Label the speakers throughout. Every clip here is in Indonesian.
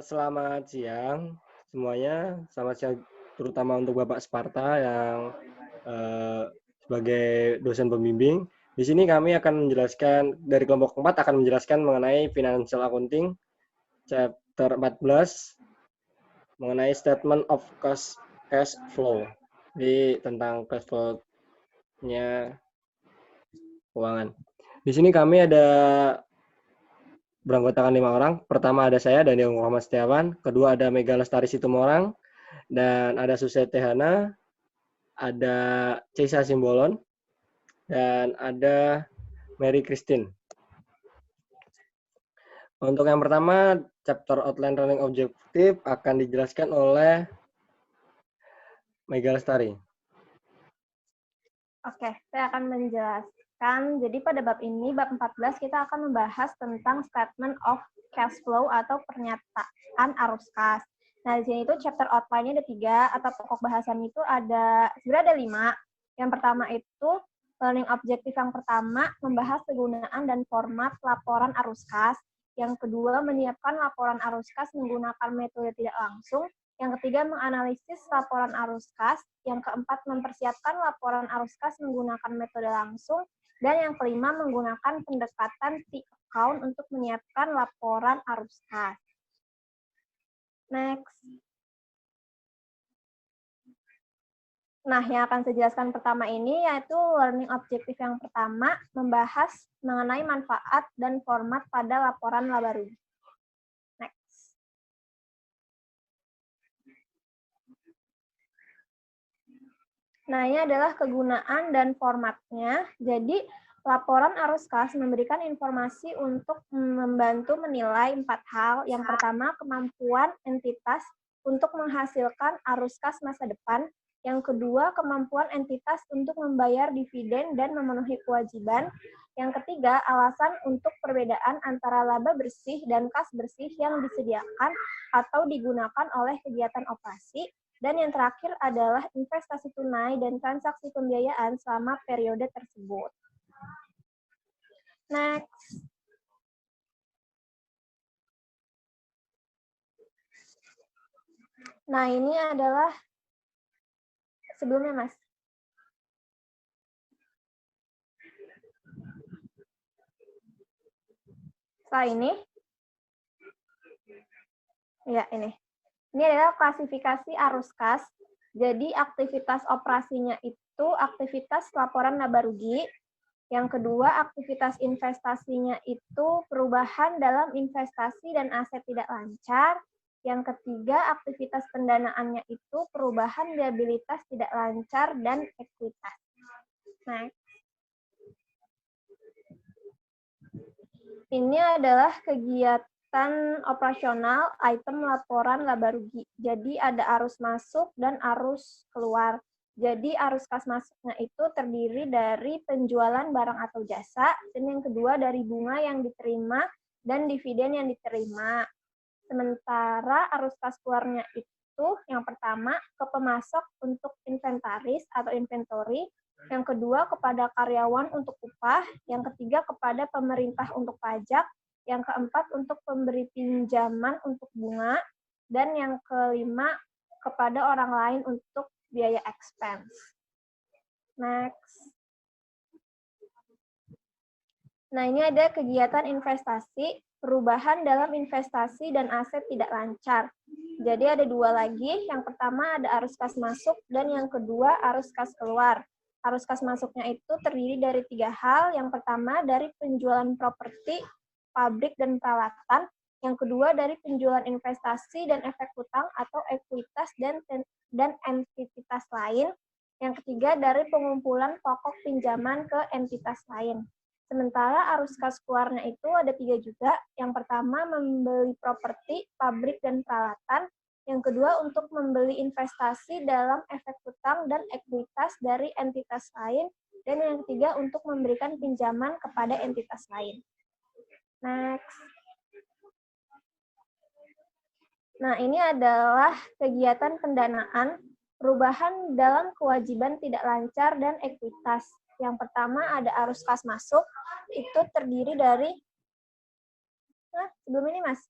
Speaker 1: Selamat siang semuanya. Selamat siang terutama untuk Bapak Sparta yang eh, sebagai dosen pembimbing. Di sini kami akan menjelaskan dari kelompok 4 akan menjelaskan mengenai financial accounting chapter 14 mengenai statement of cash flow. Jadi tentang cash flow-nya keuangan. Di sini kami ada beranggotakan 5 orang. Pertama ada saya, Daniel Muhammad Setiawan. Kedua ada Mega Lestari Situmorang. Dan ada Susete Hana. Ada Cesa Simbolon. Dan ada Mary Christine. Untuk yang pertama, chapter outline running objective akan dijelaskan oleh Mega Lestari.
Speaker 2: Oke, saya akan menjelaskan. Jadi pada bab ini, bab 14, kita akan membahas tentang statement of cash flow atau pernyataan arus kas. Nah, di sini itu chapter outline-nya ada 3, atau pokok bahasan itu sebenarnya ada 5. Yang pertama itu, learning objective yang pertama, membahas penggunaan dan format laporan arus kas. Yang kedua, menyiapkan laporan arus kas menggunakan metode tidak langsung. Yang ketiga, menganalisis laporan arus kas. Yang keempat, mempersiapkan laporan arus kas menggunakan metode langsung. Dan yang kelima, menggunakan pendekatan T-account untuk menyiapkan laporan arus kas. Next. Nah, yang akan saya jelaskan pertama ini yaitu learning objective yang pertama, membahas mengenai manfaat dan format pada laporan laba rugi. Next. Nah, ini adalah kegunaan dan formatnya. Jadi, laporan arus kas memberikan informasi untuk membantu menilai 4 hal. Yang pertama, kemampuan entitas untuk menghasilkan arus kas masa depan. Yang kedua, kemampuan entitas untuk membayar dividen dan memenuhi kewajiban. Yang ketiga, alasan untuk perbedaan antara laba bersih dan kas bersih yang disediakan atau digunakan oleh kegiatan operasi. Dan yang terakhir adalah investasi tunai dan transaksi pembiayaan selama periode tersebut. Next. Nah, ini adalah sebelumnya, Mas. Setelah ini. Ya, ini. Ini adalah klasifikasi arus kas. Jadi aktivitas operasinya itu aktivitas laporan laba rugi. Yang kedua, aktivitas investasinya itu perubahan dalam investasi dan aset tidak lancar. Yang ketiga, aktivitas pendanaannya itu perubahan liabilitas tidak lancar dan ekuitas. Next. Ini adalah kegiatan operasional item laporan laba rugi. Jadi ada arus masuk dan arus keluar. Jadi arus kas masuknya itu terdiri dari penjualan barang atau jasa, dan yang kedua dari bunga yang diterima dan dividen yang diterima. Sementara arus kas keluarnya itu yang pertama ke pemasok untuk inventaris atau inventory, yang kedua kepada karyawan untuk upah, yang ketiga kepada pemerintah untuk pajak, yang keempat untuk pemberi pinjaman untuk bunga, dan yang kelima kepada orang lain untuk biaya expense. Next. Nah, ini ada kegiatan investasi, perubahan dalam investasi dan aset tidak lancar. Jadi ada 2 lagi, yang pertama ada arus kas masuk, dan yang kedua arus kas keluar. Arus kas masuknya itu terdiri dari 3 hal, yang pertama dari penjualan properti, pabrik, dan peralatan, yang kedua dari penjualan investasi dan efek hutang atau ekuitas dan entitas lain, yang ketiga dari pengumpulan pokok pinjaman ke entitas lain. Sementara arus kas keluarnya itu ada 3 juga. Yang pertama membeli properti, pabrik, dan peralatan. Yang kedua untuk membeli investasi dalam efek hutang dan ekuitas dari entitas lain. Dan yang ketiga untuk memberikan pinjaman kepada entitas lain. Next. Nah, ini adalah kegiatan pendanaan, perubahan dalam kewajiban tidak lancar dan ekuitas. Yang pertama ada arus kas masuk, itu terdiri dari, sebelum ini Mas.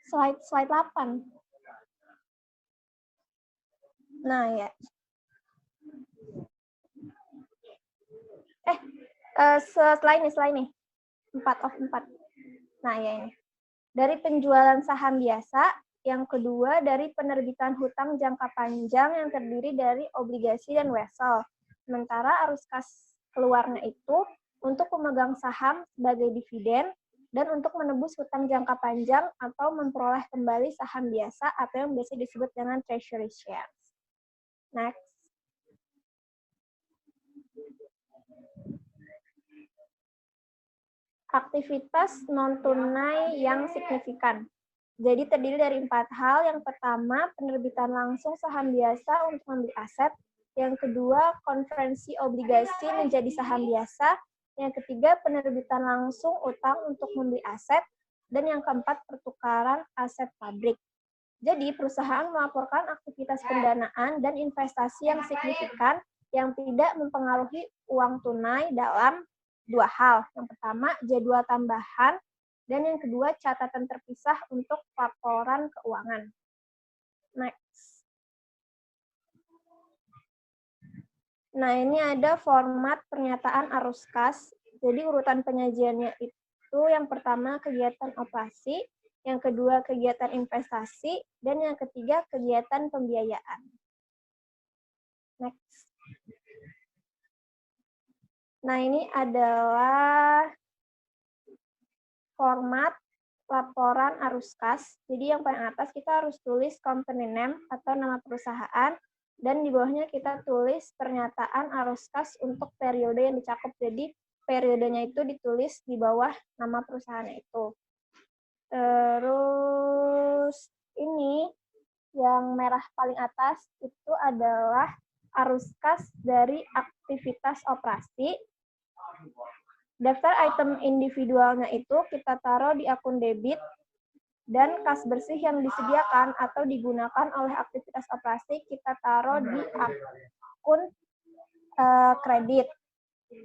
Speaker 2: slide 8. Nah, ya. Setelah ini. 4 of 4. Nah, ya ini. Dari penjualan saham biasa, yang kedua dari penerbitan hutang jangka panjang yang terdiri dari obligasi dan wesel. Sementara arus kas keluarnya itu untuk pemegang saham sebagai dividen dan untuk menebus hutang jangka panjang atau memperoleh kembali saham biasa atau yang biasa disebut dengan treasury shares. Next. Aktivitas non-tunai yang signifikan. Jadi terdiri dari 4 hal. Yang pertama, penerbitan langsung saham biasa untuk membeli aset. Yang kedua, konversi obligasi menjadi saham biasa. Yang ketiga, penerbitan langsung utang untuk membeli aset. Dan yang keempat, pertukaran aset pabrik. Jadi, perusahaan melaporkan aktivitas pendanaan dan investasi yang signifikan yang tidak mempengaruhi uang tunai dalam 2 hal. Yang pertama, jadwal tambahan, dan yang kedua, catatan terpisah untuk laporan keuangan. Next. Nah, ini ada format pernyataan arus kas. Jadi, urutan penyajiannya itu yang pertama, kegiatan operasi, yang kedua, kegiatan investasi, dan yang ketiga, kegiatan pembiayaan. Next. Nah, ini adalah format laporan arus kas. Jadi yang paling atas kita harus tulis company name atau nama perusahaan, dan di bawahnya kita tulis pernyataan arus kas untuk periode yang dicakup. Jadi periodenya itu ditulis di bawah nama perusahaan itu. Terus ini yang merah paling atas itu adalah arus kas dari aktivitas operasi. Daftar item individualnya itu kita taruh di akun debit, dan kas bersih yang disediakan atau digunakan oleh aktivitas operasi kita taruh di akun kredit.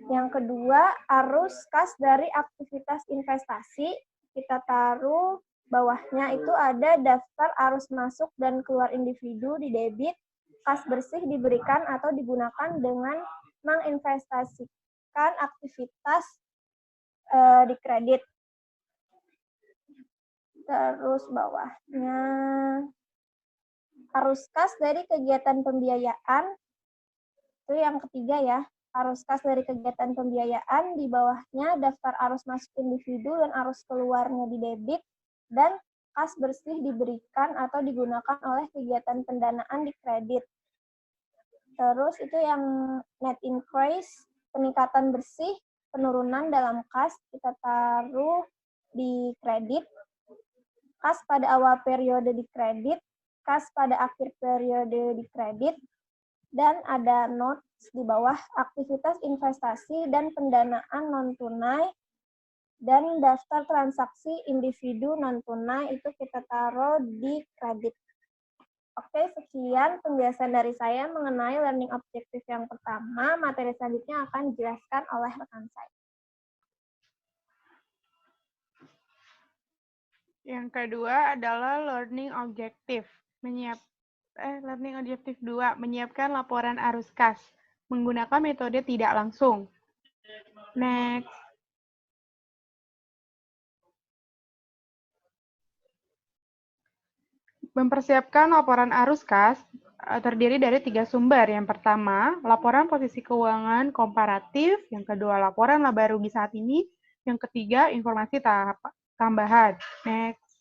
Speaker 2: Yang kedua, arus kas dari aktivitas investasi kita taruh bawahnya itu ada daftar arus masuk dan keluar individu di debit. Kas bersih diberikan atau digunakan dengan menginvestasikan aktivitas di kredit. Terus bawahnya arus kas dari kegiatan pembiayaan, itu yang ketiga ya, arus kas dari kegiatan pembiayaan, di bawahnya daftar arus masuk individu dan arus keluarnya di debit, dan kas bersih diberikan atau digunakan oleh kegiatan pendanaan di kredit. Terus itu yang net increase, peningkatan bersih, penurunan dalam kas kita taruh di kredit, kas pada awal periode di kredit, kas pada akhir periode di kredit, dan ada notes di bawah aktivitas investasi dan pendanaan non-tunai, dan daftar transaksi individu non-tunai itu kita taruh di kredit. Oke, sekian penjelasan dari saya mengenai learning objective yang pertama. Materi selanjutnya akan dijelaskan oleh rekan saya.
Speaker 3: Yang kedua adalah learning objective. Learning objective 2, menyiapkan laporan arus kas menggunakan metode tidak langsung. Next. Mempersiapkan laporan arus kas terdiri dari 3 sumber. Yang pertama, laporan posisi keuangan komparatif. Yang kedua, laporan laba rugi saat ini. Yang ketiga, informasi tambahan. Next.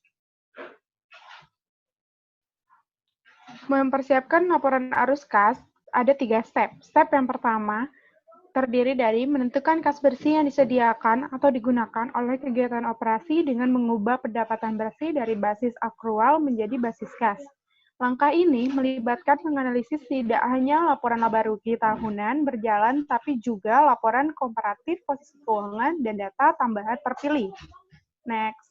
Speaker 3: Mempersiapkan laporan arus kas ada 3 step. Step yang pertama terdiri dari menentukan kas bersih yang disediakan atau digunakan oleh kegiatan operasi dengan mengubah pendapatan bersih dari basis akrual menjadi basis kas. Langkah ini melibatkan menganalisis tidak hanya laporan laba rugi tahunan berjalan, tapi juga laporan komparatif posisi keuangan dan data tambahan terpilih. Next.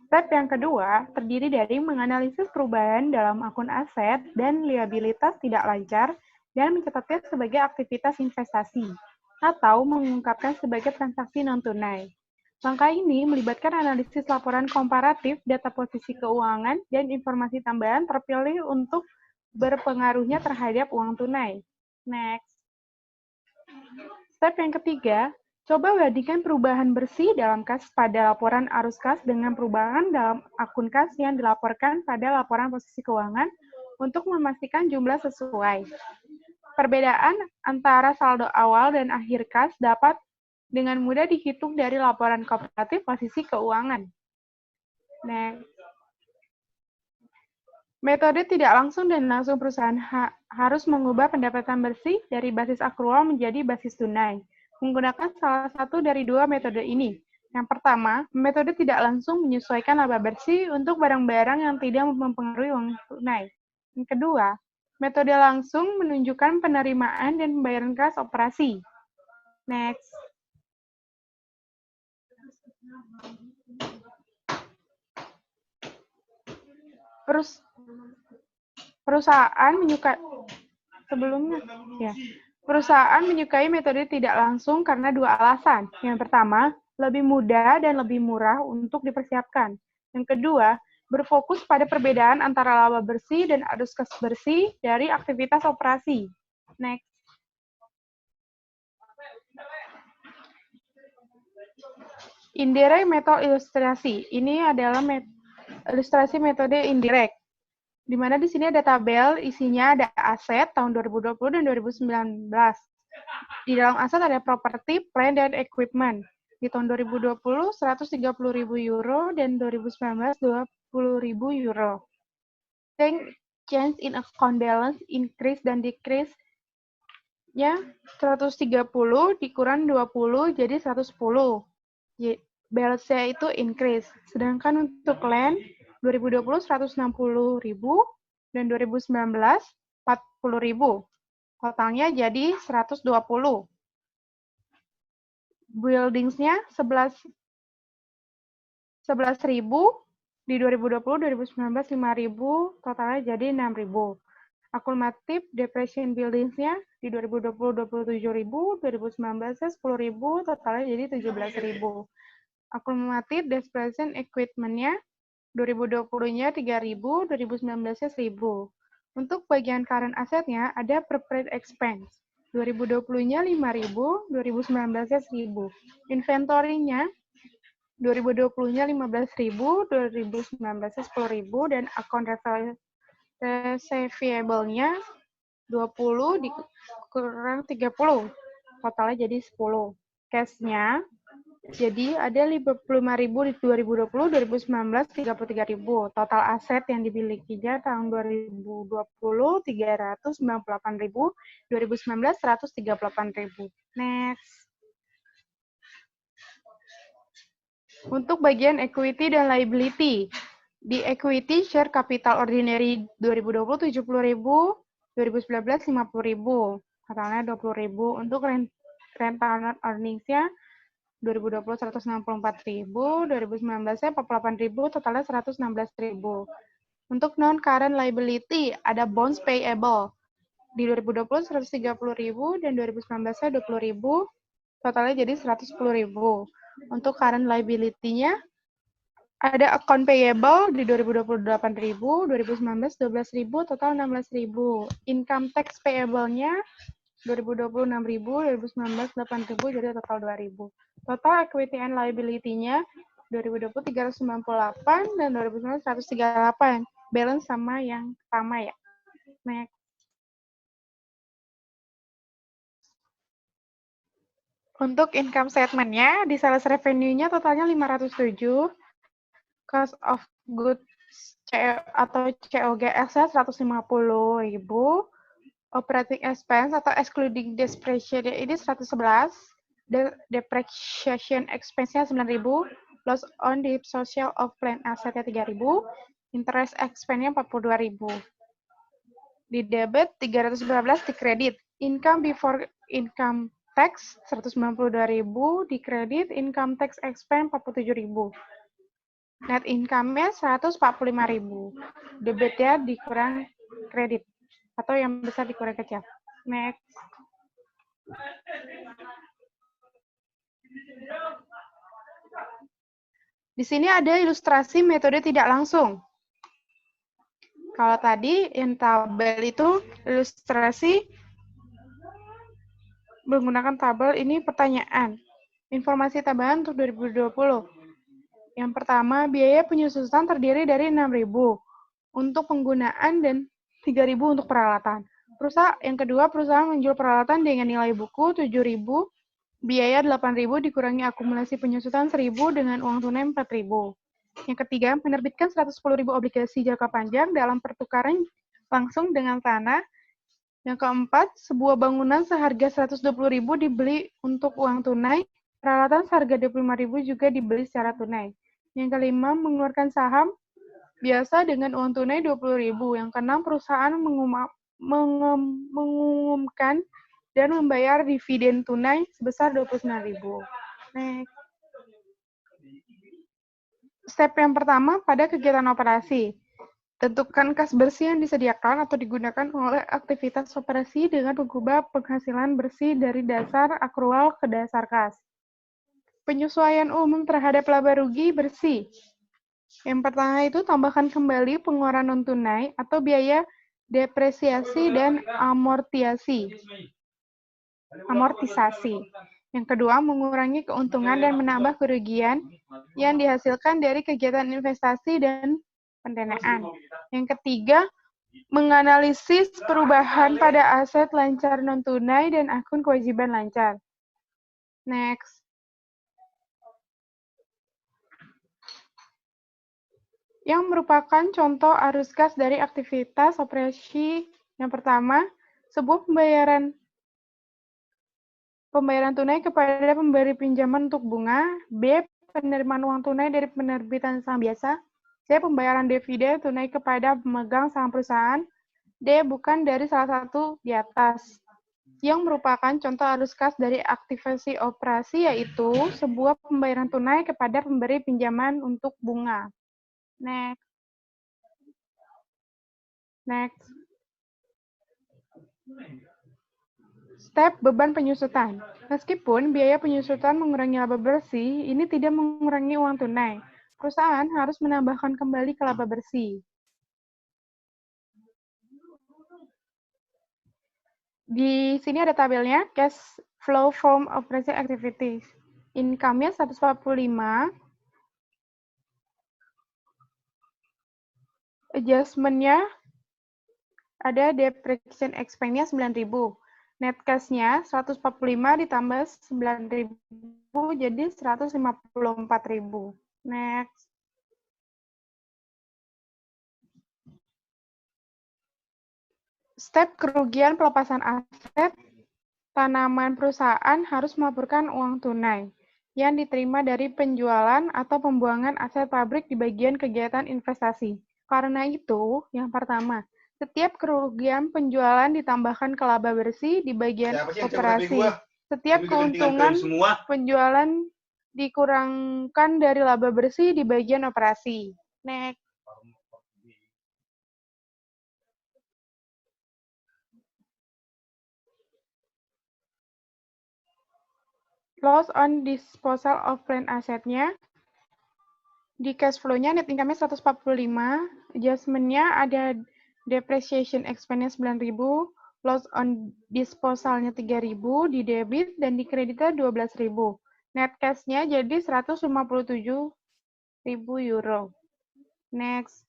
Speaker 3: Step yang kedua terdiri dari menganalisis perubahan dalam akun aset dan liabilitas tidak lancar dan mencatatnya sebagai aktivitas investasi atau mengungkapkan sebagai transaksi non-tunai. Langkah ini melibatkan analisis laporan komparatif, data posisi keuangan, dan informasi tambahan terpilih untuk berpengaruhnya terhadap uang tunai. Next. Step yang ketiga, coba bandingkan perubahan bersih dalam kas pada laporan arus kas dengan perubahan dalam akun kas yang dilaporkan pada laporan posisi keuangan untuk memastikan jumlah sesuai. Perbedaan antara saldo awal dan akhir kas dapat dengan mudah dihitung dari laporan komparatif posisi keuangan. Next. Metode tidak langsung dan langsung perusahaan harus mengubah pendapatan bersih dari basis akrual menjadi basis tunai. Menggunakan salah satu dari dua metode ini. Yang pertama, metode tidak langsung menyesuaikan laba bersih untuk barang-barang yang tidak mempengaruhi uang tunai. Yang kedua, metode langsung menunjukkan penerimaan dan pembayaran kas operasi. Next. Perusahaan menyukai metode tidak langsung karena dua alasan. Yang pertama, lebih mudah dan lebih murah untuk dipersiapkan. Yang kedua, berfokus pada perbedaan antara laba bersih dan arus kas bersih dari aktivitas operasi. Next. Indirect method ilustrasi. Ini adalah ilustrasi metode indirect. Di mana di sini ada tabel, isinya ada aset tahun 2020 dan 2019. Di dalam aset ada properti, plant, dan equipment. Di tahun 2020, 130.000 euro, dan 2019, 20.000 euro. Change in account balance, increase dan decrease. Ya, 130 dikurang 20, jadi 110. Balance-nya itu increase. Sedangkan untuk land, 2020 160.000 dan 2019 40.000. Totalnya jadi 120. Buildings-nya 11.000 di 2020, 2019 5.000, totalnya jadi 6.000. Akumulatif depreciation buildings-nya di 2020 27.000, 2019 10.000, totalnya jadi 17.000. Akumulatif depreciation equipment-nya 2020-nya 3.000, 2019-nya 1.000. Untuk bagian current asset-nya ada prepaid expense. 2020-nya 5.000, 2019-nya 1.000. Inventory-nya 2020-nya 15.000, 2019-nya 10.000, dan account receivable-nya 20 dikurang 30. Totalnya jadi 10. Cash-nya jadi ada 55.000 di 2020, 2019 33.000. Total aset yang dimilikinya tahun 2020 398.000, 2019 138.000. Next. Untuk bagian equity dan liability. Di equity share capital ordinary 2020 70.000, 2019 50.000. Totalnya 20.000. Untuk retained earnings-nya 2020 164.000, 2019-nya 48.000, totalnya 116.000. Untuk non-current liability, ada bonds payable. Di 2020 130.000 dan 2019-nya 20.000, totalnya jadi 110.000. Untuk current liability-nya, ada account payable di 2020 8.000, 2019 12.000, total 16.000. Income tax payable-nya 2020 6.000, 2019 8.000, jadi total 2.000. Total equity and liability-nya 2020 398 dan 2019 138. Balance sama yang sama ya. Next. Untuk income statement-nya, di sales revenue-nya totalnya 507, cost of goods atau COGS-nya 150.000, operating expense atau excluding depreciation ini 111, depreciation expense-nya 9.000, loss on disposal of plant asset-nya 3.000, interest expense-nya 42.000. Di debit 315, di kredit. Income before income tax 192.000, di kredit income tax expense 47.000. Net income-nya 145.000. Debitnya dikurang kredit atau yang besar dikurang kecil. Next. Di sini ada ilustrasi metode tidak langsung. Kalau tadi yang tabel itu ilustrasi menggunakan tabel, ini pertanyaan. Informasi tambahan untuk 2020. Yang pertama, biaya penyusutan terdiri dari 6.000 untuk penggunaan dan 3.000 untuk peralatan. Yang kedua, perusahaan menjual peralatan dengan nilai buku 7.000, biaya 8.000 dikurangi akumulasi penyusutan 1.000 dengan uang tunai 4.000. Yang ketiga, menerbitkan 110.000 obligasi jangka panjang dalam pertukaran langsung dengan tanah. Yang keempat, sebuah bangunan seharga 120.000 dibeli untuk uang tunai, peralatan seharga 25.000 juga dibeli secara tunai. Yang kelima, mengeluarkan saham biasa dengan uang tunai 20.000. Yang keenam, perusahaan mengumumkan dan membayar dividen tunai sebesar 29.000. Next. Step yang pertama pada kegiatan operasi. Tentukan kas bersih yang disediakan atau digunakan oleh aktivitas operasi dengan mengubah penghasilan bersih dari dasar akrual ke dasar kas. Penyesuaian umum terhadap laba rugi bersih. Yang pertama itu tambahkan kembali pengeluaran non-tunai atau biaya depresiasi dan amortisasi. Yang kedua, mengurangi keuntungan dan menambah kerugian yang dihasilkan dari kegiatan investasi dan pendanaan. Yang ketiga, menganalisis perubahan pada aset lancar non-tunai dan akun kewajiban lancar. Next. Yang merupakan contoh arus kas dari aktivitas operasi yang pertama, sebuah pembayaran tunai kepada pemberi pinjaman untuk bunga, B. penerimaan uang tunai dari penerbitan saham biasa, C. pembayaran dividen tunai kepada pemegang saham perusahaan, D. bukan dari salah satu di atas. Yang merupakan contoh arus kas dari aktivasi operasi yaitu sebuah pembayaran tunai kepada pemberi pinjaman untuk bunga. Next. Step beban penyusutan. Meskipun biaya penyusutan mengurangi laba bersih, ini tidak mengurangi uang tunai. Perusahaan harus menambahkan kembali ke laba bersih. Di sini ada tabelnya, cash flow from operation activities. Income-nya 145, adjustment-nya ada depreciation expense-nya 9.000. Net cash-nya 145 ditambah 9.000 jadi 154.000. Next. Step kerugian pelepasan aset. Tanaman perusahaan harus melaporkan uang tunai yang diterima dari penjualan atau pembuangan aset pabrik di bagian kegiatan investasi. Karena itu, yang pertama, setiap kerugian penjualan ditambahkan ke laba bersih di bagian operasi. Setiap keuntungan penjualan dikurangkan dari laba bersih di bagian operasi. Next. Loss on disposal of planned asset-nya. Di cash flow-nya net income-nya 145, adjustment-nya ada depreciation expense 9.000, loss on disposal-nya 3.000, di debit dan di kreditnya 12.000. Net cash-nya jadi 157.000 euro. Next.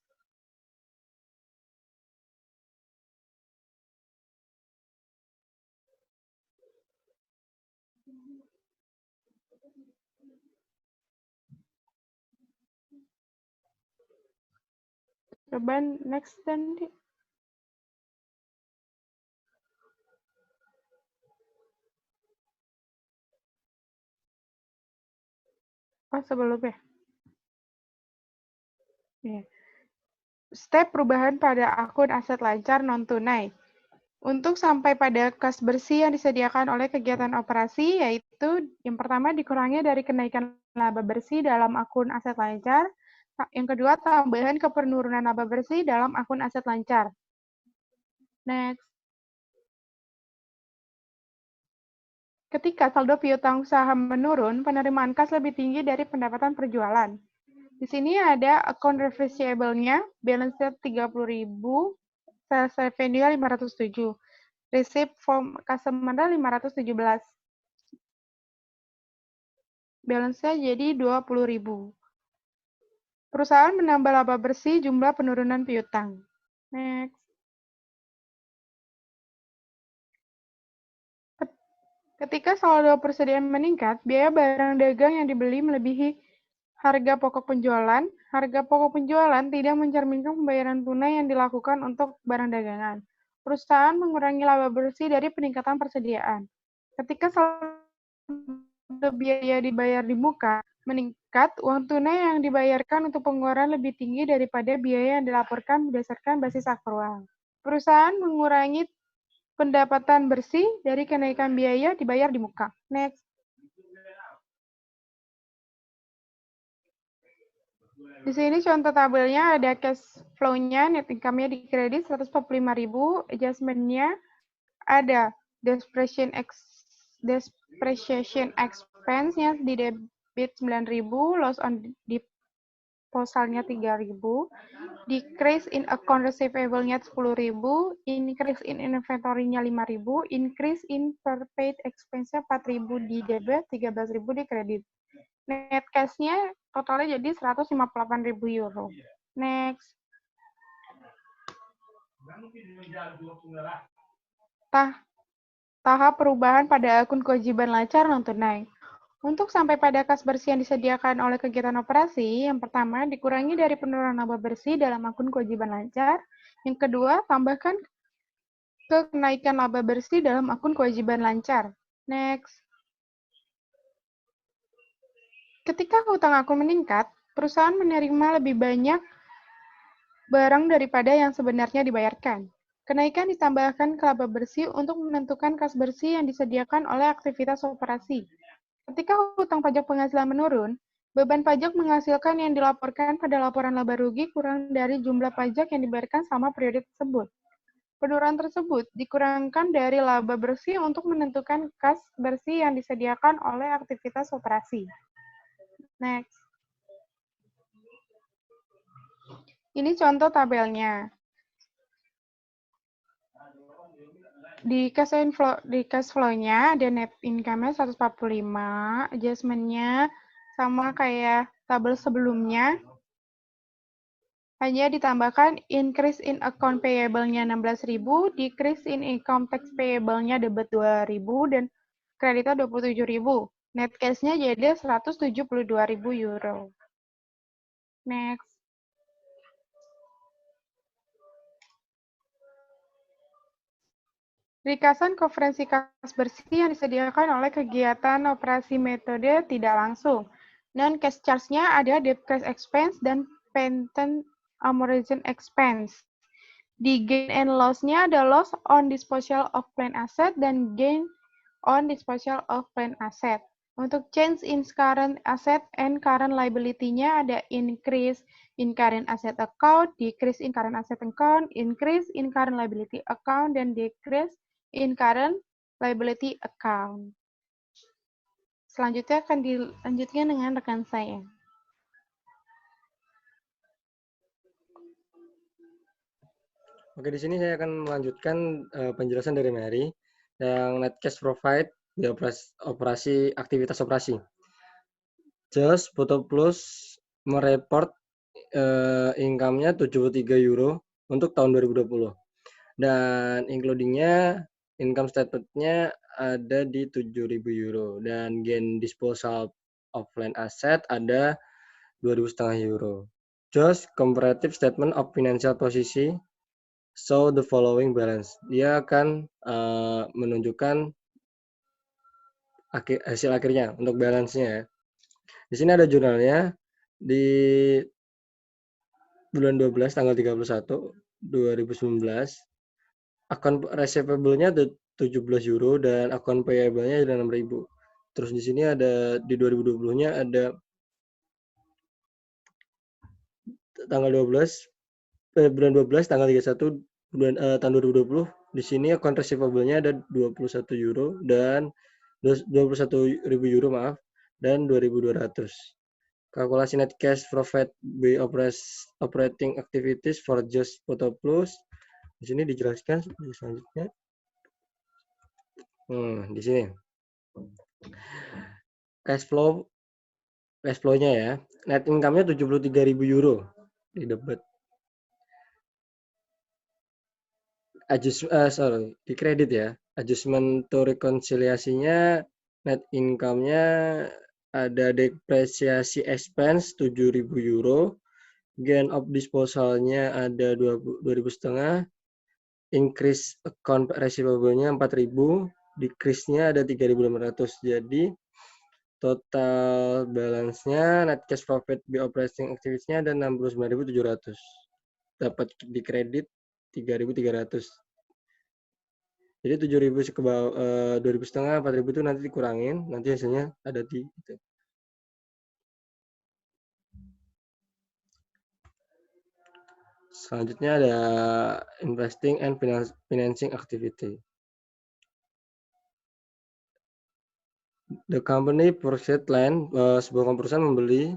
Speaker 3: Coba next nanti. Oh, sebelumnya. Yeah. Step perubahan pada akun aset lancar non-tunai. Untuk sampai pada kas bersih yang disediakan oleh kegiatan operasi, yaitu yang pertama dikurangi dari kenaikan laba bersih dalam akun aset lancar, yang kedua tambahan ke penurunan laba bersih dalam akun aset lancar. Next. Ketika saldo piutang usaha menurun, penerimaan kas lebih tinggi dari pendapatan perjualan. Di sini ada account receivable-nya, balance-nya 30.000, sales revenue 507, receipt from customer 517. Balance-nya jadi 20.000. Perusahaan menambah laba bersih, jumlah penurunan piutang. Next. Ketika saldo persediaan meningkat, biaya barang dagang yang dibeli melebihi harga pokok penjualan. Harga pokok penjualan tidak mencerminkan pembayaran tunai yang dilakukan untuk barang dagangan. Perusahaan mengurangi laba bersih dari peningkatan persediaan. Ketika saldo biaya dibayar di muka meningkat, uang tunai yang dibayarkan untuk pengeluaran lebih tinggi daripada biaya yang dilaporkan berdasarkan basis akrual. Perusahaan mengurangi pendapatan bersih dari kenaikan biaya dibayar di muka. Next. Di sini contoh tabelnya ada cash flow-nya, net income-nya di kredit 145.000, adjustment-nya ada depreciation expense-nya di debit 9.000, loss on disposal-nya 3.000, decrease in account receivable-nya 10.000, increase in inventory-nya 5.000, increase in prepaid expense-nya 4.000 di debit, 13.000 di kredit. Net cash-nya totalnya jadi 158.000 euro. Next. Tahap perubahan pada akun kewajiban lancar non-tunai. Untuk sampai pada kas bersih yang disediakan oleh kegiatan operasi, yang pertama, dikurangi dari penurunan laba bersih dalam akun kewajiban lancar. Yang kedua, tambahkan ke kenaikan laba bersih dalam akun kewajiban lancar. Next. Ketika hutang akun meningkat, perusahaan menerima lebih banyak barang daripada yang sebenarnya dibayarkan. Kenaikan ditambahkan ke laba bersih untuk menentukan kas bersih yang disediakan oleh aktivitas operasi. Ketika hutang pajak penghasilan menurun, beban pajak menghasilkan yang dilaporkan pada laporan laba rugi kurang dari jumlah pajak yang dibayarkan selama periode tersebut. Penurunan tersebut dikurangkan dari laba bersih untuk menentukan kas bersih yang disediakan oleh aktivitas operasi. Next. Ini contoh tabelnya. Di cash flow-nya ada net income-nya 145, adjustment-nya sama kayak tabel sebelumnya. Hanya ditambahkan increase in account payable-nya 16.000, decrease in income tax payable-nya debit 2.000, dan kreditnya 27.000. Net cash-nya jadi 172.000 euro. Next. Ringkasan konferensi kas bersih yang disediakan oleh kegiatan operasi metode tidak langsung. Non-cash charge-nya ada debt cash expense dan patent amortization expense. Di gain and loss-nya ada loss on disposal of plant asset dan gain on disposal of plant asset. Untuk change in current asset and current liability-nya ada increase in current asset account, decrease in current asset account, increase in current liability account, dan decrease in current liability account. Selanjutnya akan dilanjutkan dengan rekan saya.
Speaker 1: Oke, di sini saya akan melanjutkan penjelasan dari Mary yang net cash profit di operasi aktivitas operasi. Just Photo Plus mereport income-nya 73 euro untuk tahun 2020. Dan including-nya income statement-nya ada di 7.000 euro dan gain disposal of land asset ada 2.500 euro. Just comparative statement of financial position show the following balance. Dia akan menunjukkan hasil akhirnya untuk balance-nya ya. Di sini ada jurnalnya di bulan 12 tanggal 31 2019. Akun receivable-nya ada 17 euro dan akun payable-nya ada 6.000. Terus di sini ada di 2020-nya ada tanggal 12 bulan 12 tanggal 31 bulan tahun 2020. Di sini akun receivable-nya ada 21 euro dan 21.000 euro maaf dan 2.200. Kalkulasi net cash profit by operating activities for just Photo Plus. Di sini dijelaskan selanjutnya. Di sini. Cash flow-nya ya. Net income-nya 73.000 euro di debit. Di kredit ya. Adjustment to reconciliasinya net income-nya ada depresiasi expense 7.000 euro. Gain of disposal-nya ada 2.500. Increase account receivable-nya 4.000. Decrease-nya ada 3.500. Jadi total balance-nya net cash profit by operating activities-nya ada 69.700. Dapat di kredit 3.300. Jadi 7.000 ke bawah, 2.500, 4.000 itu nanti dikurangin, nanti hasilnya ada di itu. Selanjutnya ada investing and financing activity. The company purchased land, sebuah perusahaan membeli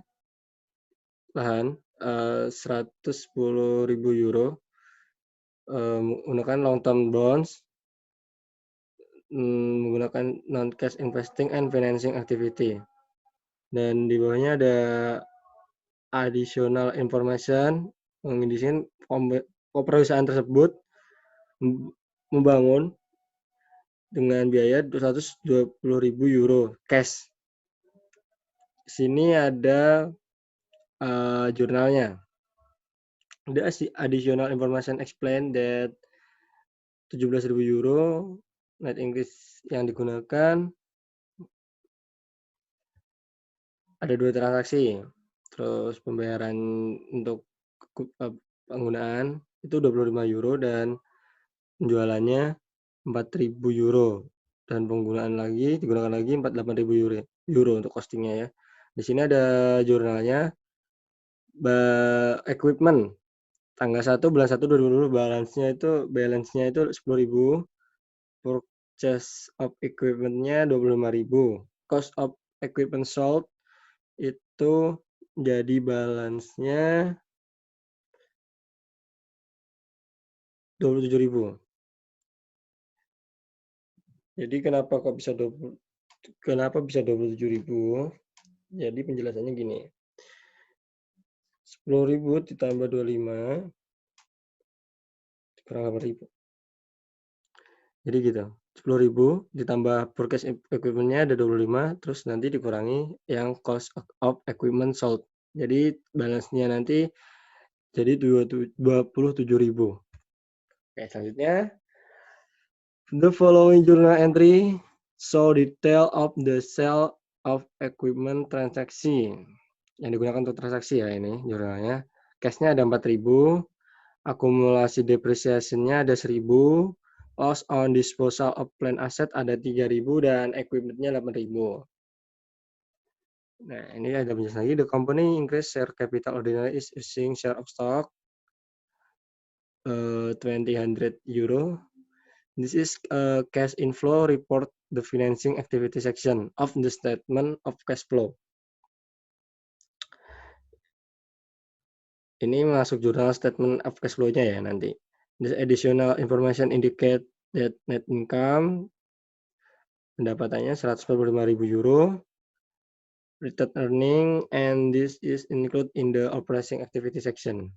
Speaker 1: lahan 110.000 euro menggunakan long term bonds, menggunakan non-cash investing and financing activity. Dan di bawahnya ada additional information, mengindikasikan perusahaan tersebut membangun dengan biaya 220.000 euro cash. Di sini ada jurnalnya. The additional information explain that 17.000 euro net increase yang digunakan ada 2 transaksi. Terus pembayaran untuk penggunaan itu 25 euro dan penjualannya 4.000 euro dan digunakan lagi 48.000 euro untuk costingnya ya. Di sini ada jurnalnya. Equipment tanggal 1 bulan 1 2020 balance-nya itu 10.000. Purchase of equipment-nya 25.000. Cost of equipment sold itu jadi balance-nya 27.000. Jadi kenapa bisa 27.000? Jadi penjelasannya gini. 10.000 ditambah 25 kurang 8.000. Jadi gitu. 10.000 ditambah purchase equipment-nya ada 25, terus nanti dikurangi yang cost of equipment sold. Jadi balance-nya nanti jadi 27.000. Oke, selanjutnya. The following journal entry show detail of the sale of equipment transaction. Yang digunakan untuk transaksi ya ini jurnalnya. Cash-nya ada 4.000, akumulasi depreciation-nya ada 1.000, loss on disposal of plant asset ada 3.000 dan equipment-nya 8.000. Nah, ini ada penjelasan lagi. The company increase share capital ordinary is issuing share of stock 2,000 euro. This is cash inflow report the financing activity section of the statement of cash flow. Ini masuk jurnal statement of cash flow-nya ya nanti. This additional information indicate that net income pendapatannya 145.000 euro, retained earning, and this is included in the operating activity section.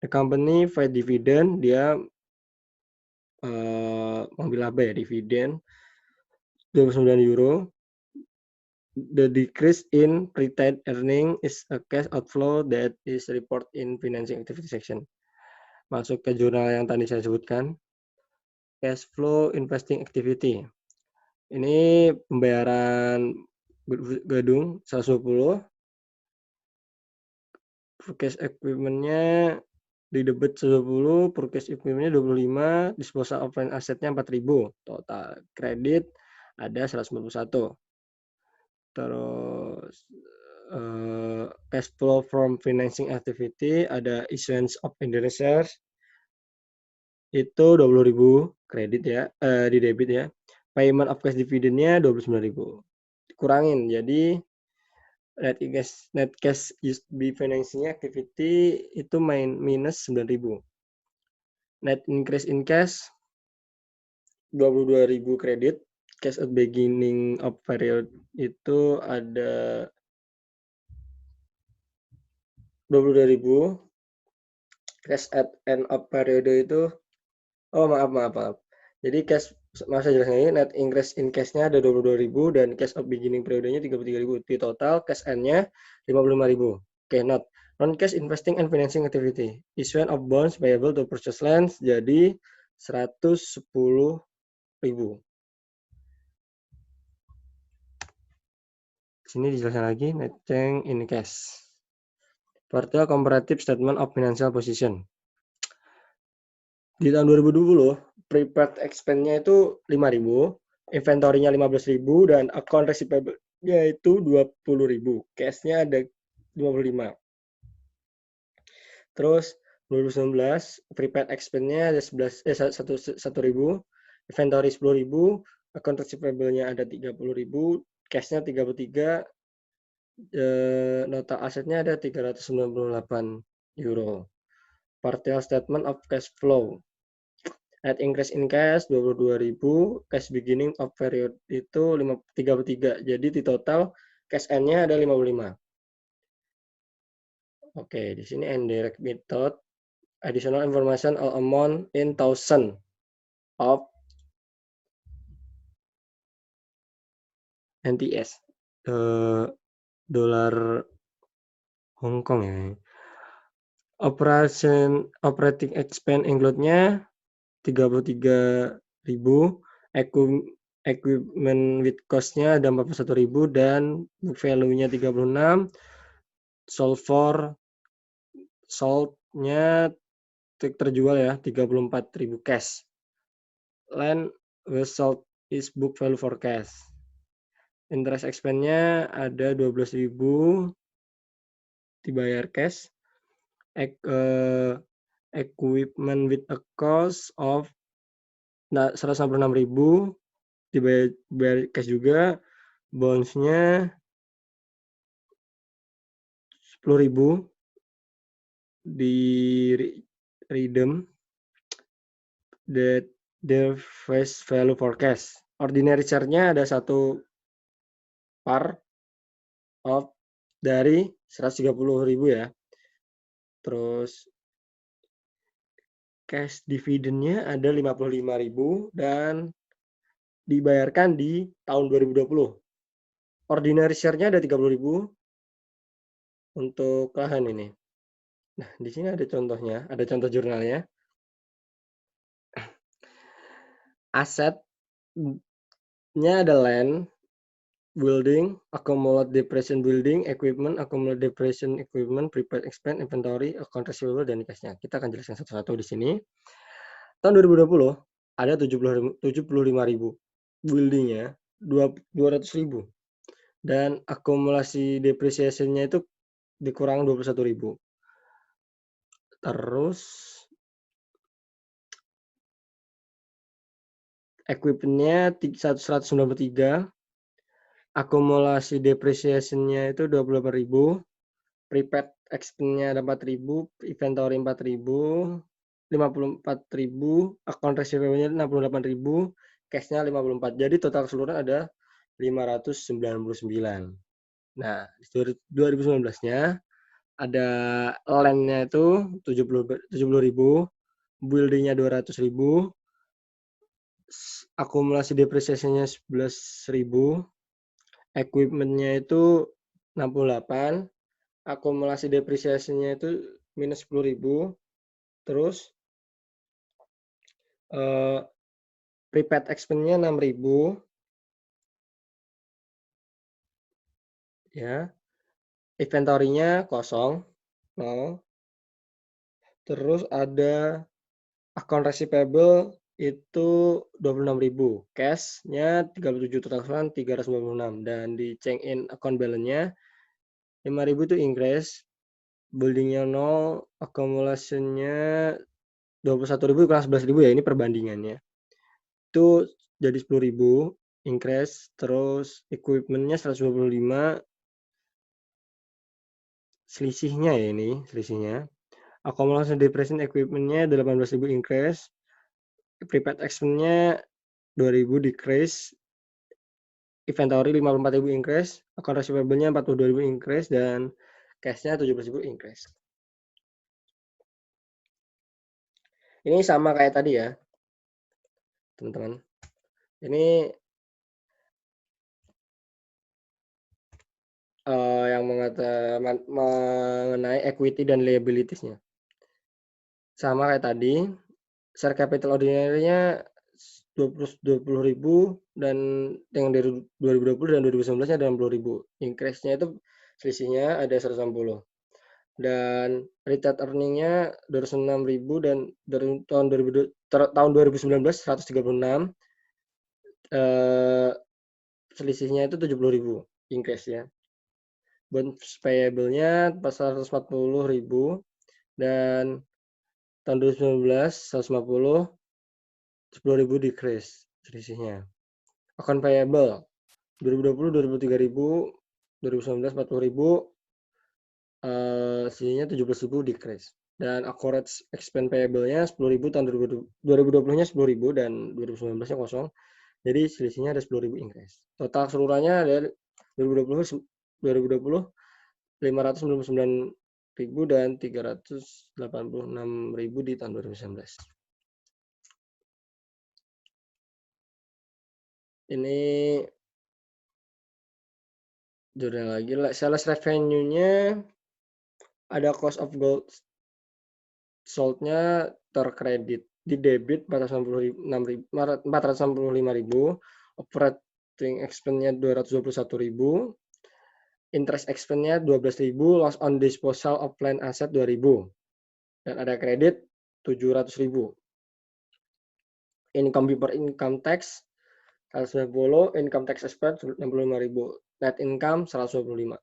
Speaker 1: The company paid dividend, dia mengambil laba ya, dividen 29 euro. The decrease in retained earning is a cash outflow that is reported in financing activity section. Masuk ke jurnal yang tadi saya sebutkan. Cash flow investing activity. Ini pembayaran gedung 110. Purchase equipment-nya di debit 10, purchase equipment-nya 25, disposal of plant asset-nya 4.000. Total kredit ada 191. Terus cash flow from financing activity ada issuance of Indonesia shares itu 20.000 kredit ya, di debit ya. Payment of cash dividend-nya 29.000. Dikurangin jadi Net cash used to be financing activity itu minus 9.000. Net increase in cash 22.000 kredit. Cash at beginning of period itu ada 22.000. Cash at end of period itu, maaf. Jadi cash, masa jelasnya ini, net increase in cash-nya ada 22.000 dan cash of beginning periodenya 33.000. Di total cash end-nya 55.000. Oke, not non-cash investing and financing activity. Issuance of bonds payable to purchase lands jadi 110.000. Sini dijelaskan lagi net change in cash. Partial comparative statement of financial position. Di tahun 2020, prepaid expense-nya itu 5.000, inventory-nya 15.000, dan account receivable-nya itu 20.000. Cash-nya ada 25. Terus 2019, prepaid expense-nya ada 1.000, inventory 10.000, account receivable-nya ada 30.000, cash-nya 33, nota asetnya ada 398 euro. Partial statement of cash flow. Net increase in cash 22.000, cash beginning of period itu 33. Jadi di total cash end-nya ada 55. Oke, di sini indirect method. Additional information all amount in thousand of NTS. Dolar Hong Kong ya. Operating expense include-nya 33.000, equipment with cost-nya ada 41.000 dan book value-nya 36. Sold-nya terjual ya 34.000 cash. Land was sold is book value for cash. Interest expense-nya ada 12.000 dibayar cash. Equipment with a cost of 166.000 dibayar cash juga. Bonds-nya 10.000 di redeem. The face value for cash. Ordinary share-nya ada 1 par of dari 130.000 ya. Terus cash dividend-nya ada 55.000 dan dibayarkan di tahun 2020. Ordinary share-nya ada 30.000 untuk lahan ini. Nah, di sini ada contohnya, ada contoh jurnalnya. Aset-nya ada land, building, accumulated depreciation building, equipment, accumulated depreciation equipment, prepaid expense, inventory, account receivable, dan cash-nya. Kita akan jelaskan satu-satu di sini. Tahun 2020 ada 75.000 building-nya 200.000 dan akumulasi depreciation-nya itu dikurang 21.000. Terus equipment-nya 193, akumulasi depreciation-nya itu 28.000, prepaid expense-nya ada 4.000, inventory 4.000, 54.000, account receivable-nya 68.000, cash-nya 54. Jadi total keseluruhan ada 599. Nah, 2019-nya ada land-nya itu 70.000, building-nya 200.000, akumulasi depresiasinya 11.000, equipment-nya itu 68, akumulasi depresiasinya itu minus 10.000, terus prepaid expense-nya 6.000, ya, inventory-nya kosong, 0, terus ada account receivable itu 26.000, cash-nya 37, total 396, dan di check in account balance-nya 5.000 itu increase, building-nya 0, akumulasinya 21.000 kurang 11.000 ya, ini perbandingannya. Itu jadi 10.000 increase, terus equipment-nya 125, selisihnya ya ini, selisihnya. Akumulasi depreciation equipment-nya 18.000 increase, prepaid expense-nya 2.000 decrease, inventory 54.000 increase, account receivable-nya 42.000 increase, dan cash-nya 17.000 increase. Ini sama kayak tadi ya, teman-teman. Ini yang mengenai equity dan liabilities-nya. Sama kayak tadi, share capital ordinary-nya 20.000 dan yang dari 2020 dan 2019-nya ada 60.000. Increase-nya itu selisihnya ada 160. Dan retained earning-nya 206.000 dan dari tahun 2019 136. Selisihnya itu 70.000 increase ya. Bonds payable-nya 440.000 dan tahun 2019 150, 10.000 decrease selisihnya. Account payable 2020 23.000, 2019 40.000, selisihnya 17.000 decrease. Dan accurate expense payable-nya 10.000 tahun 2020-nya 10.000 dan 2019-nya kosong. Jadi selisihnya ada 10.000 increase. Total keseluruhannya ada 2020 599.000 dan 386.000 di tahun 2019. Ini jurnal lagi. Sales revenue-nya ada cost of goods sold-nya terkredit di debit 465.000, operating expense-nya 221.000, interest expense-nya 12.000, loss on disposal of plant asset 2.000, dan ada kredit 700.000. Income before income tax 190, income tax expense 65.000, net income 125.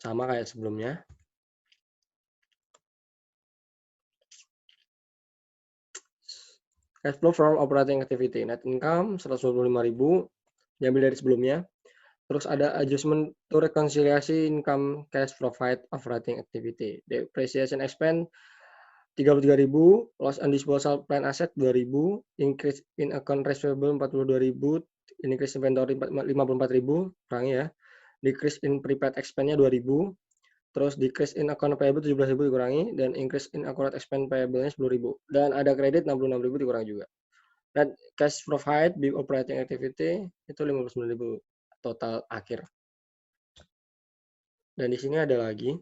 Speaker 1: Sama kayak sebelumnya. Cash flow from operating activity, net income 125.000, diambil dari sebelumnya. Terus ada adjustment to reconciliation income cash provide operating activity. Depreciation expense 33.000, loss on disposal plant asset 2.000, increase in account receivable 42.000, increase inventory 54.000, kurangi ya. Decrease in prepaid expense-nya 2.000, terus decrease in account payable 17.000 dikurangi, dan increase in accurate expense payable-nya 10.000. Dan ada kredit 66.000 dikurangi juga. Dan cash provide di operating activity itu 59.000 total akhir. Dan di sini ada lagi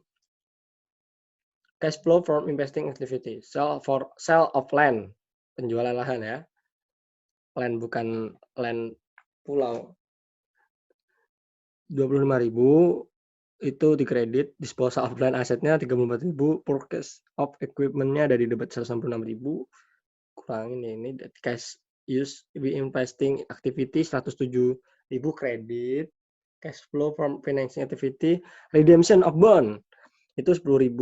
Speaker 1: cash flow from investing activity, sell of land, penjualan lahan ya. Land bukan land pulau. 25.000 itu dikredit, disposal of land asetnya 34.000, purchase of equipment-nya ada di debit 166.000, kurangin ya ini, cash use we investing activity 107.000 kredit, cash flow from financing activity, redemption of bond itu 10.000,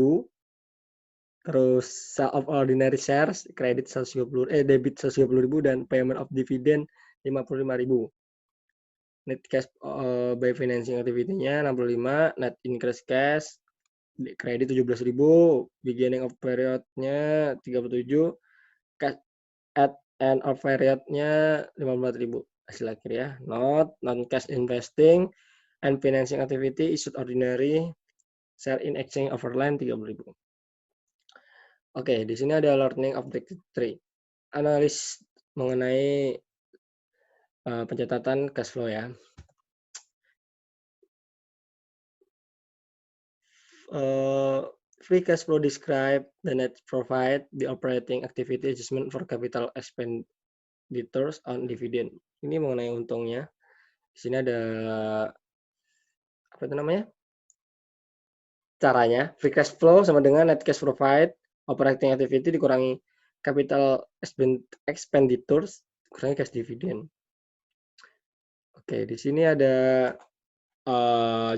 Speaker 1: terus sale of ordinary shares kredit 130, debit 130.000, dan payment of dividend 55.000. Net cash by financing activity-nya 65, net increase cash kredit 17.000, beginning of period-nya 37, cash at end of period-nya 54.000 hasil akhir ya. Not non cash investing and financing activity issued ordinary share in exchange overline 30.000. Oke, di sini ada learning objective 3. Analis mengenai pencatatan cash flow ya. Free cash flow describe the net profit, the operating activity adjustment for capital expenditures on dividend. Ini mengenai untungnya. Di sini ada apa itu namanya? Caranya, free cash flow sama dengan net cash profit, operating activity dikurangi capital expenditures, dikurangi cash dividend. Oke, di sini ada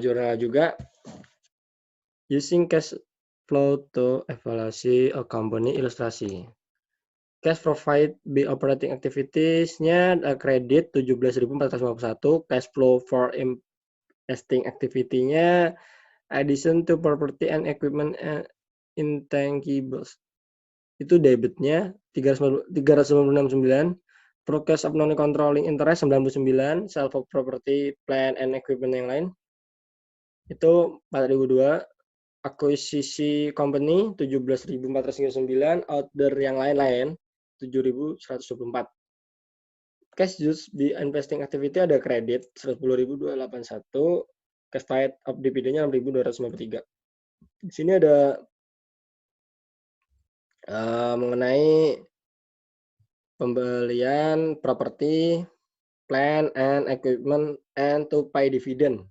Speaker 1: jurnal juga. Using cash flow to evaluate a company, ilustrasi. Cash provide by operating activities-nya kredit 17.451, cash flow for investing activity-nya addition to property and equipment and intangibles. Itu debitnya 399, pro cash of non-controlling interest 99, sale of property, plant and equipment yang lain itu 4.002, akuisisi company 17.439, order yang lain-lain 7.124. Cash used di investing activity ada kredit 110.281, cash paid of dividennya 6.253. Di sini ada mengenai pembelian properti, plant and equipment, and to pay dividend.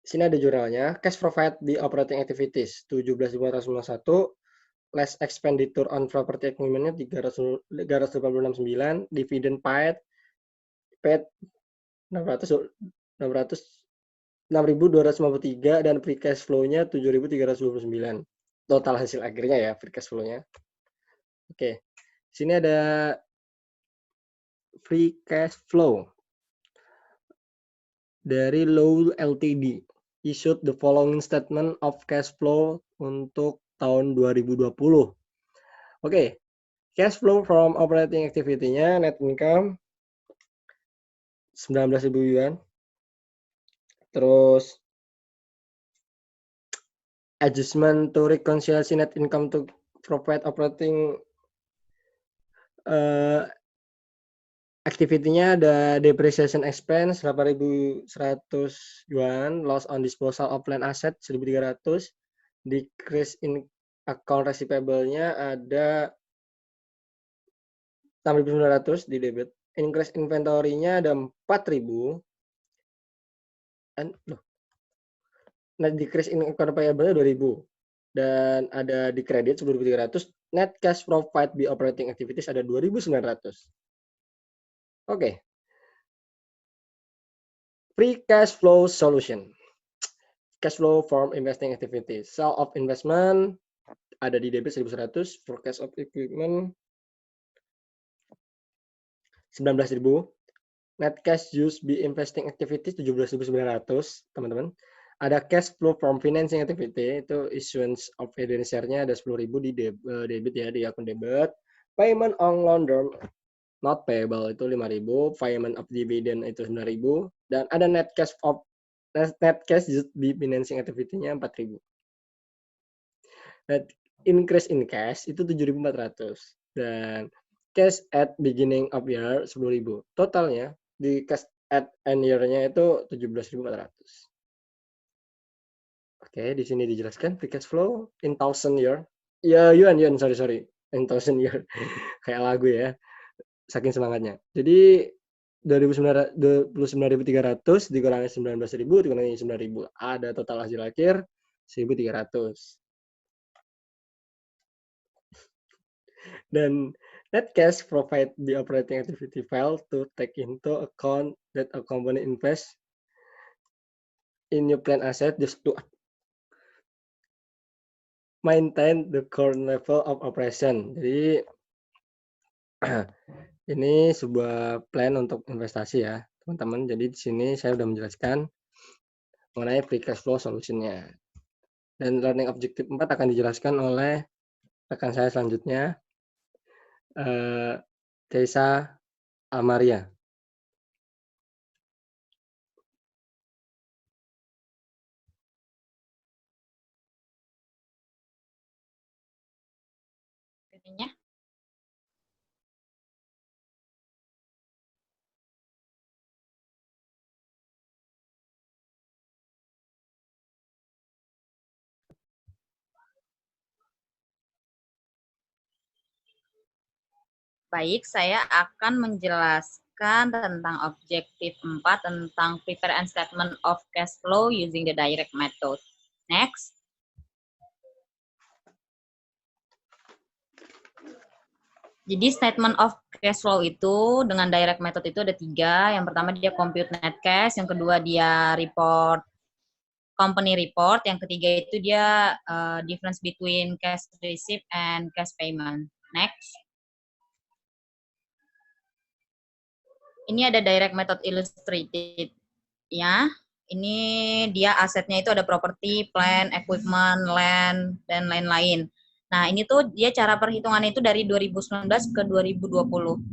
Speaker 1: Di sini ada jurnalnya, cash provide di operating activities 17.451, less expenditure on property equipment-nya 386.9, dividend paid 6.253 dan free cash flow-nya 7.329. Total hasil akhirnya ya free cash flow-nya. Oke. Sini ada free cash flow dari Lowell Ltd. Issued the following statement of cash flow untuk tahun 2020. Oke. Cash flow from operating activity-nya net income 19.000 yuan. Terus adjustment to reconciliation net income to provide operating activity-nya ada depreciation expense 8.100 yuan, loss on disposal of land asset 1.300, decrease in account receivable-nya ada 6.900 di debit, increase inventory-nya ada 4.000, net decrease in account payable-nya 2.000, dan ada di kredit 10.300, net cash provide by operating activities ada 2.900. Oke. Free cash flow solution. Cash flow from investing activities. Sale of investment ada di debit 1.100, forecast of equipment 19.000. Net cash used by investing activities 17.900, teman-teman. Ada cash flow from financing activity, itu issuance of equity share-nya ada 10.000 di debit ya, di akun debit. Payment on loan not payable itu 5.000, payment of dividend itu 9.000, dan ada net cash used by financing activity-nya 4.000. Net increase in cash itu 7.400, dan cash at beginning of year 10.000. Totalnya di cash at end year-nya itu 17.400. Oke, di sini dijelaskan free cash flow in 1,000 year. Ya, yuan, sorry. In 1,000 year. Kayak lagu ya. Saking semangatnya. Jadi 29.300 dikurangi 19.000 dikurangi 9.000. Ada total hasil akhir 1.300. Dan net cash provide the operating activity file to take into account that a company invest in new plant asset just to maintain the current level of operation. Jadi ini sebuah plan untuk investasi ya, teman-teman. Jadi di sini saya sudah menjelaskan mengenai free cash flow solution-nya. Dan learning objective 4 akan dijelaskan oleh rekan saya selanjutnya, Tessa Amaria.
Speaker 4: Baik, saya akan menjelaskan tentang objektif 4 tentang prepare and statement of cash flow using the direct method. Next. Jadi statement of cash flow itu dengan direct method itu ada 3. Yang pertama dia compute net cash, yang kedua dia report company report, yang ketiga itu dia difference between cash receipt and cash payment. Next. Ini ada direct method illustrated ya. Ini dia asetnya itu ada properti, plant, equipment, land, dan lain-lain. Nah, ini tuh dia cara perhitungannya itu dari 2019 ke 2020.